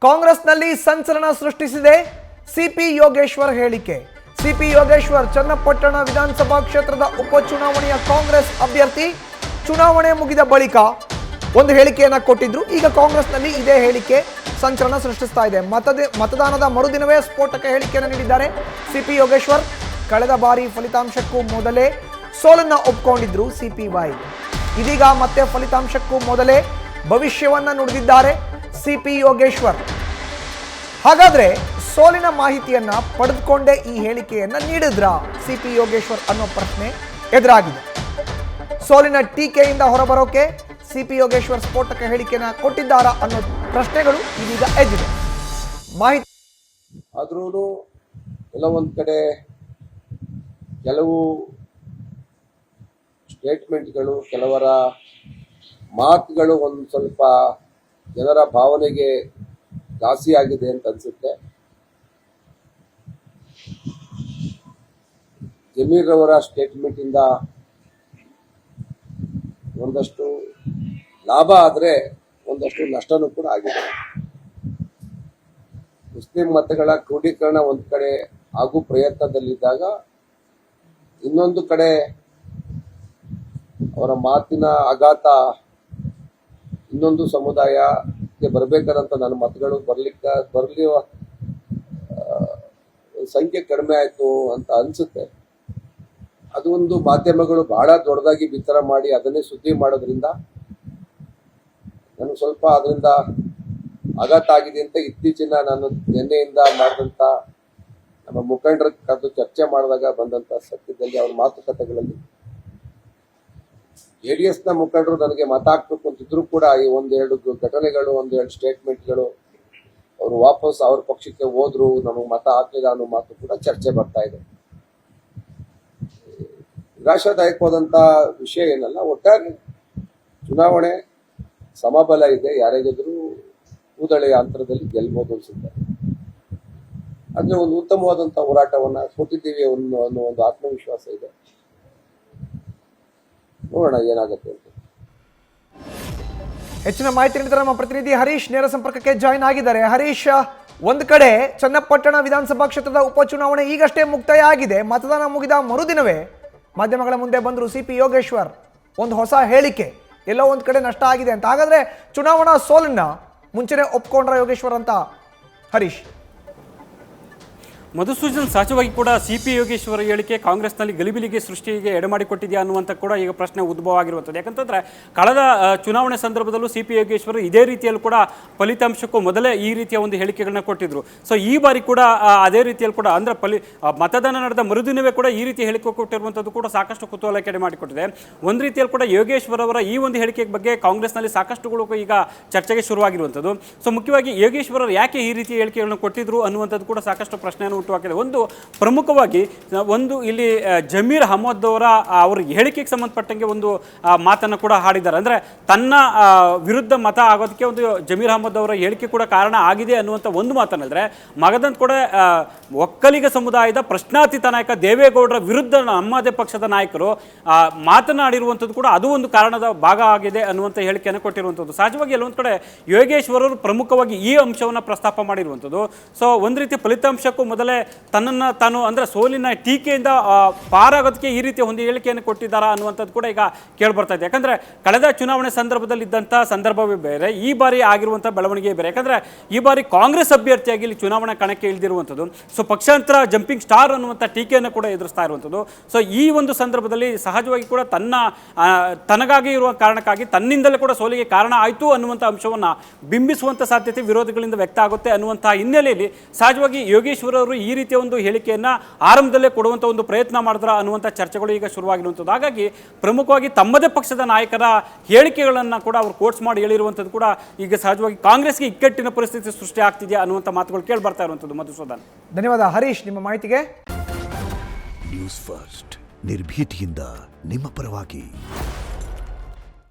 ಕಾಂಗ್ರೆಸ್ನಲ್ಲಿ ಸಂಚಲನ ಸೃಷ್ಟಿಸಿದೆ ಸಿಪಿ ಯೋಗೇಶ್ವರ್ ಹೇಳಿಕೆ. ಸಿಪಿ ಯೋಗೇಶ್ವರ್ ಚನ್ನಪಟ್ಟಣ ವಿಧಾನಸಭಾ ಕ್ಷೇತ್ರದ ಉಪಚುನಾವಣೆಯ ಕಾಂಗ್ರೆಸ್ ಅಭ್ಯರ್ಥಿ. ಚುನಾವಣೆ ಮುಗಿದ ಬಳಿಕ ಒಂದು ಹೇಳಿಕೆಯನ್ನ ಕೊಟ್ಟಿದ್ರು. ಈಗ ಕಾಂಗ್ರೆಸ್ನಲ್ಲಿ ಇದೇ ಹೇಳಿಕೆ ಸಂಚಲನ ಸೃಷ್ಟಿಸ್ತಾ ಇದೆ. ಮತದಾನದ ಮರುದಿನವೇ ಸ್ಫೋಟಕ ಹೇಳಿಕೆಯನ್ನು ನೀಡಿದ್ದಾರೆ ಸಿಪಿ ಯೋಗೇಶ್ವರ್. ಕಳೆದ ಬಾರಿ ಫಲಿತಾಂಶಕ್ಕೂ ಮೊದಲೇ ಸೋಲನ್ನ ಒಪ್ಪಿಕೊಂಡಿದ್ರು ಸಿಪಿವೈ. ಇದೀಗ ಮತ್ತೆ ಫಲಿತಾಂಶಕ್ಕೂ ಮೊದಲೇ ಭವಿಷ್ಯವನ್ನ ನುಡಿದಿದ್ದಾರೆ ಸಿಪಿ ಯೋಗೇಶ್ವರ್. ಹಾಗಾದ್ರೆ ಸೋಲಿನ ಮಾಹಿತಿಯನ್ನ ಪಡೆದುಕೊಂಡೇ ಈ ಹೇಳಿಕೆಯನ್ನ ನೀಡಿದ್ರ ಸಿಪಿ ಯೋಗೇಶ್ವರ್ ಅನ್ನೋ ಪ್ರಶ್ನೆ ಎದುರಾಗಿದೆ. ಸೋಲಿನ ಟೀಕೆಯಿಂದ ಹೊರಬರೋಕೆ ಸಿಪಿ ಯೋಗೇಶ್ವರ್ ಸ್ಫೋಟಕ ಹೇಳಿಕೆಯನ್ನ ಕೊಟ್ಟಿದ್ದಾರಾ ಅನ್ನೋ ಪ್ರಶ್ನೆಗಳು ಇದೀಗ ಎದ್ದಿದೆ. ಮಾಹಿತಿ ಆದ್ರೂ ಕೆಲವೊಂದು ಕಡೆ ಕೆಲವು ಸ್ಟೇಟ್ಮೆಂಟ್ಗಳು, ಕೆಲವರ ಮಾತುಗಳು ಒಂದು ಸ್ವಲ್ಪ ಜನರ ಭಾವನೆಗೆ ಘಾಸಿ ಆಗಿದೆ ಅಂತ ಅನ್ಸುತ್ತೆ. ಜಮೀರ್ ಅವರ ಸ್ಟೇಟ್ಮೆಂಟ್ ಇಂದ ಒಂದಷ್ಟು ಲಾಭ ಆದ್ರೆ ಒಂದಷ್ಟು ನಷ್ಟನೂ ಕೂಡ ಆಗಿದೆ. ಮುಸ್ಲಿಂ ಮತಗಳ ಕ್ರೋಢೀಕರಣ ಒಂದು ಕಡೆ ಆಗು ಪ್ರಯತ್ನದಲ್ಲಿದ್ದಾಗ, ಇನ್ನೊಂದು ಕಡೆ ಅವರ ಮಾತಿನ ಆಘಾತ ಇನ್ನೊಂದು ಸಮುದಾಯಕ್ಕೆ ಬರ್ಬೇಕಾದಂತ ನನ್ನ ಮತಗಳು ಬರ್ಲಿ ಸಂಖ್ಯೆ ಕಡಿಮೆ ಆಯ್ತು ಅಂತ ಅನ್ಸುತ್ತೆ. ಅದು ಒಂದು ಮಾಧ್ಯಮಗಳು ಬಹಳ ದೊಡ್ಡದಾಗಿ ಬಿತ್ತರ ಮಾಡಿ ಅದನ್ನೇ ಸುದ್ದಿ ಮಾಡೋದ್ರಿಂದ ನನಗೆ ಸ್ವಲ್ಪ ಅದರಿಂದ ಆಘಾತ ಆಗಿದೆ ಅಂತ ಇತ್ತೀಚಿನ ನಾನು ನಿನ್ನೆಯಿಂದ ಮಾಡಿದಂತ ನಮ್ಮ ಮುಖಂಡರ ಕರೆದು ಚರ್ಚೆ ಮಾಡಿದಾಗ ಬಂದಂತ ಸತ್ಯದಲ್ಲಿ ಅವ್ರ ಮಾತುಕತೆಗಳಲ್ಲಿ JDS ನ ಮುಖಂಡರು ನನಗೆ ಮತ ಹಾಕ್ಬೇಕು ಅಂತಿದ್ರು ಕೂಡ ಈ ಒಂದೆರಡು ಘಟನೆಗಳು, ಒಂದೆರಡು ಸ್ಟೇಟ್ಮೆಂಟ್ಗಳು ಅವರು ವಾಪಸ್ ಅವ್ರ ಪಕ್ಷಕ್ಕೆ ಹೋದ್ರು, ನಮಗೆ ಮತ ಹಾಕಲಿಲ್ಲ ಅನ್ನೋ ಮಾತು ಕೂಡ ಚರ್ಚೆ ಬರ್ತಾ ಇದೆ. ನಿರಾಶಾದಾಯಕವಾದಂತ ವಿಷಯ ಏನಲ್ಲ, ಒಟ್ಟಾರೆ ಚುನಾವಣೆ ಸಮಬಲ ಇದೆ. ಯಾರೇ ಗೆದ್ರು ಕೂದಳೆಯ ಅಂತರದಲ್ಲಿ ಗೆಲ್ಬಹುದು ಅನ್ಸುತ್ತೆ. ಆದ್ರೆ ಒಂದು ಉತ್ತಮವಾದಂತ ಹೋರಾಟವನ್ನ ಕೊಟ್ಟಿದ್ದೀವಿ ಅನ್ನೋ ಒಂದು ಆತ್ಮವಿಶ್ವಾಸ ಇದೆ. ನೋಡೋಣ ಏನಾಗುತ್ತೆ ಅಂತ. ಹೆಚ್ಚಿನ ಮಾಹಿತಿ ನೀಡಿದರೆ ನಮ್ಮ ಪ್ರತಿನಿಧಿ ಹರೀಶ್ ನೇರ ಸಂಪರ್ಕಕ್ಕೆ ಜಾಯಿನ್ ಆಗಿದ್ದಾರೆ. ಹರೀಶ್, ಒಂದು ಕಡೆ ಚನ್ನಪಟ್ಟಣ ವಿಧಾನಸಭಾ ಕ್ಷೇತ್ರದ ಉಪಚುನಾವಣೆ ಈಗಷ್ಟೇ ಮುಕ್ತಾಯ ಆಗಿದೆ. ಮತದಾನ ಮುಗಿದ ಮರುದಿನವೇ ಮಾಧ್ಯಮಗಳ ಮುಂದೆ ಬಂದರು ಸಿಪಿ ಯೋಗೇಶ್ವರ್. ಒಂದು ಹೊಸ ಹೇಳಿಕೆ, ಎಲ್ಲೋ ಒಂದು ಕಡೆ ನಷ್ಟ ಆಗಿದೆ ಅಂತ. ಹಾಗಾದ್ರೆ ಚುನಾವಣಾ ಸೋಲನ್ನ ಮುಂಚೆನೆ ಒಪ್ಕೊಂಡ್ರ ಯೋಗೇಶ್ವರ್ ಅಂತ ಹರೀಶ್? ಮಧುಸೂದನ್, ಸಹಜವಾಗಿ ಕೂಡ ಸಿಪಿ ಯೋಗೇಶ್ವರ ಹೇಳಿಕೆ ಕಾಂಗ್ರೆಸ್ನಲ್ಲಿ ಗಲಿಬಿಲಿಗೆ ಸೃಷ್ಟಿಗೆ ಎಡೆಮಾಡಿಕೊಟ್ಟಿದೆಯಾ ಅನ್ನುವಂಥ ಕೂಡ ಈಗ ಪ್ರಶ್ನೆ ಉದ್ಭವ ಆಗಿರುವಂಥದ್ದು. ಯಾಕಂತಂದರೆ ಕಳೆದ ಚುನಾವಣೆ ಸಂದರ್ಭದಲ್ಲೂ ಸಿಪಿ ಯೋಗೇಶ್ವರ್ ಇದೇ ರೀತಿಯಲ್ಲಿ ಕೂಡ ಫಲಿತಾಂಶಕ್ಕೂ ಮೊದಲೇ ಈ ರೀತಿಯ ಒಂದು ಹೇಳಿಕೆಗಳನ್ನ ಕೊಟ್ಟಿದ್ರು. ಸೊ ಈ ಬಾರಿ ಕೂಡ ಅದೇ ರೀತಿಯಲ್ಲಿ ಕೂಡ ಅಂದರೆ ಮತದಾನ ನಡೆದ ಮರುದಿನವೇ ಕೂಡ ಈ ರೀತಿ ಹೇಳಿಕೆ ಕೊಟ್ಟಿರುವಂಥದ್ದು ಕೂಡ ಸಾಕಷ್ಟು ಕುತೂಹಲಕ್ಕೆ ಎಡೆ ಮಾಡಿಕೊಟ್ಟಿದೆ. ಒಂದು ರೀತಿಯಲ್ಲಿ ಕೂಡ ಯೋಗೇಶ್ವರ್ ಅವರ ಈ ಒಂದು ಹೇಳಿಕೆ ಬಗ್ಗೆ ಕಾಂಗ್ರೆಸ್ನಲ್ಲಿ ಸಾಕಷ್ಟುಗಳು ಈಗ ಚರ್ಚೆಗೆ ಶುರುವಾಗಿರುವಂಥದ್ದು. ಸೊ ಮುಖ್ಯವಾಗಿ ಯೋಗೇಶ್ವರ್ ಅವರು ಯಾಕೆ ಈ ರೀತಿಯ ಹೇಳಿಕೆಗಳನ್ನು ಕೊಟ್ಟಿದ್ರು ಅನ್ನುವಂಥದ್ದು ಕೂಡ ಸಾಕಷ್ಟು ಪ್ರಶ್ನೆಯನ್ನು ಹುಟ್ಟುಹಾಕಿದೆ. ಒಂದು ಪ್ರಮುಖವಾಗಿ ಇಲ್ಲಿ ಜಮೀರ್ ಅಹಮದ್ ಅವರ ಹೇಳಿಕೆಗೆ ಸಂಬಂಧಪಟ್ಟಂಗೆ ಒಂದು ಮಾತನ್ನು ಕೂಡ ಹಾಡಿದ್ದಾರೆ. ಅಂದರೆ ತನ್ನ ವಿರುದ್ಧ ಮತ ಆಗೋದಕ್ಕೆ ಒಂದು ಜಮೀರ್ ಅಹಮದ್ ಅವರ ಹೇಳಿಕೆ ಕೂಡ ಕಾರಣ ಆಗಿದೆ ಅನ್ನುವಂಥ ಒಂದು ಮಾತನ್ನಂದ್ರೆ, ಮಗದಂತ ಕೂಡ ಒಕ್ಕಲಿಗ ಸಮುದಾಯದ ಪ್ರಶ್ನಾತೀತ ನಾಯಕ ದೇವೇಗೌಡರ ವಿರುದ್ಧ ನಮ್ಮದೇ ಪಕ್ಷದ ನಾಯಕರು ಮಾತನಾಡಿರುವಂಥದ್ದು ಕೂಡ ಅದು ಒಂದು ಕಾರಣದ ಭಾಗ ಆಗಿದೆ ಅನ್ನುವಂಥ ಹೇಳಿಕೆಯನ್ನು ಕೊಟ್ಟಿರುವಂಥದ್ದು. ಸಹಜವಾಗಿ ಎಲ್ಲೊಂದು ಕಡೆ ಯೋಗೇಶ್ವರರು ಪ್ರಮುಖವಾಗಿ ಈ ಅಂಶವನ್ನು ಪ್ರಸ್ತಾಪ ಮಾಡಿರುವಂಥದ್ದು. ಸೊ ಒಂದು ರೀತಿ ಫಲಿತಾಂಶಕ್ಕೂ ಮೊದಲೇ ತನ್ನನ್ನು ತಾನು ಅಂದರೆ ಸೋಲಿನ ಟೀಕೆಯಿಂದ ಪಾರಾಗೋದಕ್ಕೆ ಈ ರೀತಿಯ ಒಂದು ಹೇಳಿಕೆಯನ್ನು ಕೊಟ್ಟಿದ್ದಾರಾ ಅನ್ನುವಂಥದ್ದು ಕೂಡ ಈಗ ಕೇಳಿಬರ್ತಾ ಇದೆ. ಯಾಕಂದರೆ ಕಳೆದ ಚುನಾವಣೆ ಸಂದರ್ಭದಲ್ಲಿ ಇದ್ದಂಥ ಸಂದರ್ಭವೇ ಬೇರೆ, ಈ ಬಾರಿ ಆಗಿರುವಂಥ ಬೆಳವಣಿಗೆ ಬೇರೆ. ಯಾಕಂದರೆ ಈ ಬಾರಿ ಕಾಂಗ್ರೆಸ್ ಅಭ್ಯರ್ಥಿಯಾಗಿ ಇಲ್ಲಿ ಚುನಾವಣಾ ಕಣಕ್ಕೆ ಇಳಿದಿರುವಂಥದ್ದು. ಸೊ ಪಕ್ಷಾಂತರ ಜಂಪಿಂಗ್ ಸ್ಟಾರ್ ಅನ್ನುವಂಥ ಟೀಕೆಯನ್ನು ಕೂಡ ಎದುರಿಸ್ತಾ ಇರುವಂಥದ್ದು. ಸೊ ಈ ಒಂದು ಸಂದರ್ಭದಲ್ಲಿ ಸಹಜವಾಗಿ ಕೂಡ ತನಗಾಗಿ ಇರುವ ಕಾರಣಕ್ಕಾಗಿ ತನ್ನಿಂದಲೇ ಕೂಡ ಸೋಲಿಗೆ ಕಾರಣ ಆಯಿತು ಅನ್ನುವಂಥ ಅಂಶವನ್ನು ಬಿಂಬಿಸುವಂಥ ಸಾಧ್ಯತೆ ವಿರೋಧಿಗಳಿಂದ ವ್ಯಕ್ತ ಆಗುತ್ತೆ ಅನ್ನುವಂಥ ಹಿನ್ನೆಲೆಯಲ್ಲಿ ಸಹಜವಾಗಿ ಯೋಗೇಶ್ವರ ಅವರು ಈ ರೀತಿಯ ಒಂದು ಹೇಳಿಕೆಯನ್ನ ಆರಂಭದಲ್ಲೇ ಕೊಡುವಂಥ ಒಂದು ಪ್ರಯತ್ನ ಮಾಡಿದ್ರ ಅನ್ನುವಂಥ ಚರ್ಚೆಗಳು ಈಗ ಶುರುವಾಗಿರುವಂಥದ್ದು. ಹಾಗಾಗಿ ಪ್ರಮುಖವಾಗಿ ತಮ್ಮದೇ ಪಕ್ಷದ ನಾಯಕರ ಹೇಳಿಕೆಗಳನ್ನು ಕೂಡ ಅವರು ಕೋಟ್ಸ್ ಮಾಡಿ ಹೇಳಿರುವಂಥದ್ದು ಕೂಡ ಈಗ ಸಹಜವಾಗಿ ಕಾಂಗ್ರೆಸ್ಗೆ ಇಕ್ಕಟ್ಟಿನ ಪರಿಸ್ಥಿತಿ ಸೃಷ್ಟಿ ಆಗ್ತಿದೆಯಾ ಅನ್ನುವಂಥ ಮಾತುಗಳು ಕೇಳಿ ಬರ್ತಾ ಇರುವಂಥದ್ದು. ಮಧುಸೂದನ್, ಧನ್ಯವಾದ ಹರೀಶ್ ನಿಮ್ಮ ಮಾಹಿತಿಗೆ. ನ್ಯೂಸ್ ಫಸ್ಟ್, ನಿರ್ಭೀತಿಯಿಂದ ನಿಮ್ಮ ಪರವಾಗಿ.